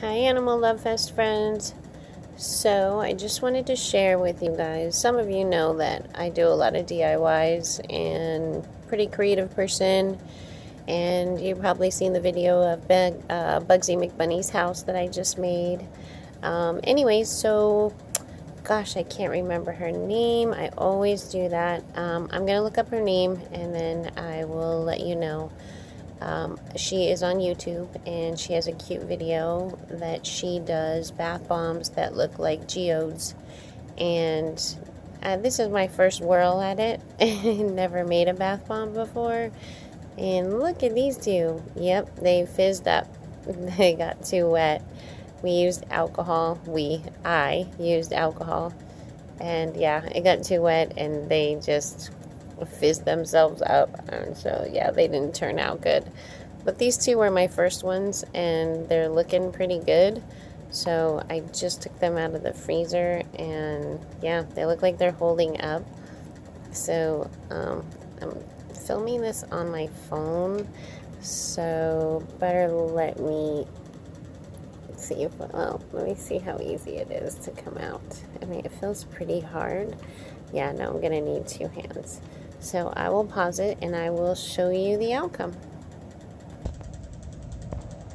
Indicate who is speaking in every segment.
Speaker 1: Hi Animal Love Fest friends. So I just wanted to share with you guys, some of you know that I do a lot of DIYs and pretty creative person, and you've probably seen the video of Bugsy McBunny's house that I just made. Anyways, so gosh, I can't remember her name. I always do that. I'm gonna look up her name and then I will let you know. She is on YouTube and she has a cute video that she does bath bombs that look like geodes, and this is my first whirl at it. Never made a bath bomb before, and look at these two. Yep, they fizzed up. They got too wet. We used alcohol. I used alcohol, and yeah, it got too wet and they just fizz themselves up, and so yeah, they didn't turn out good. But these two were my first ones and they're looking pretty good, so I just took them out of the freezer and yeah, they look like they're holding up. So I'm filming this on my phone, so better let me see if, well, let me see how easy it is to come out. I mean, it feels pretty hard. Yeah, no, I'm gonna need two hands. So I will pause it and I will show you the outcome.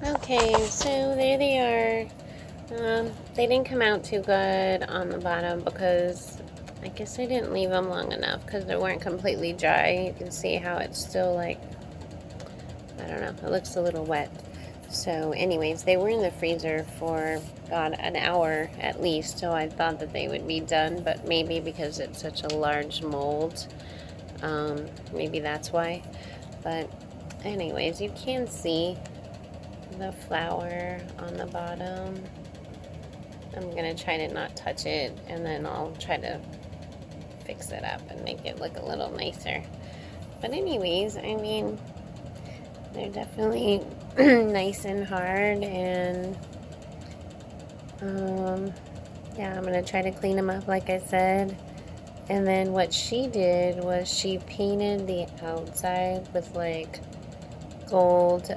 Speaker 1: Okay, so there they are. They didn't come out too good on the bottom because I guess I didn't leave them long enough because they weren't completely dry. You can see how it's still like, I don't know, it looks a little wet. So anyways, they were in the freezer for about an hour at least, so I thought that they would be done, but maybe because it's such a large mold, maybe that's why. But anyways, you can see the flower on the bottom. I'm gonna try to not touch it, and then I'll try to fix it up and make it look a little nicer. But anyways, I mean, they're definitely nice and hard, and yeah, I'm gonna try to clean them up like I said. And then what she did was she painted the outside with like gold,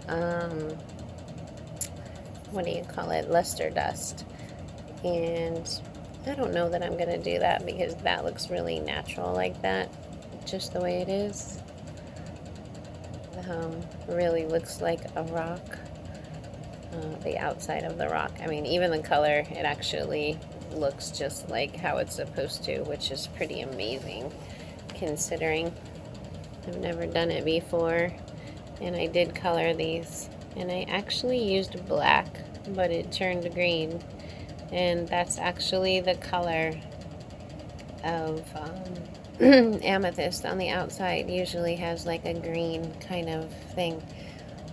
Speaker 1: what do you call it, luster dust. And I don't know that I'm gonna do that because that looks really natural like that, just the way it is. Really looks like a rock, the outside of the rock. I mean, even the color, it actually looks just like how it's supposed to, which is pretty amazing considering I've never done it before. And I did color these, and I actually used black, but it turned green, and that's actually the color of amethyst on the outside. Usually has like a green kind of thing.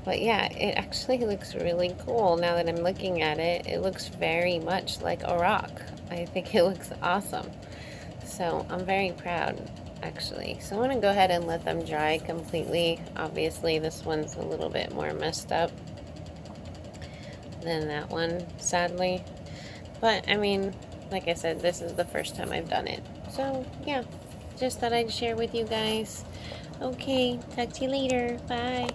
Speaker 1: But yeah, it actually looks really cool now that I'm looking at it. It looks very much like a rock. I think it looks awesome. So I'm very proud, actually. So I'm going to go ahead and let them dry completely. Obviously, this one's a little bit more messed up than that one, sadly. But, I mean, like I said, this is the first time I've done it. So, yeah, just thought I'd share with you guys. Okay, talk to you later. Bye.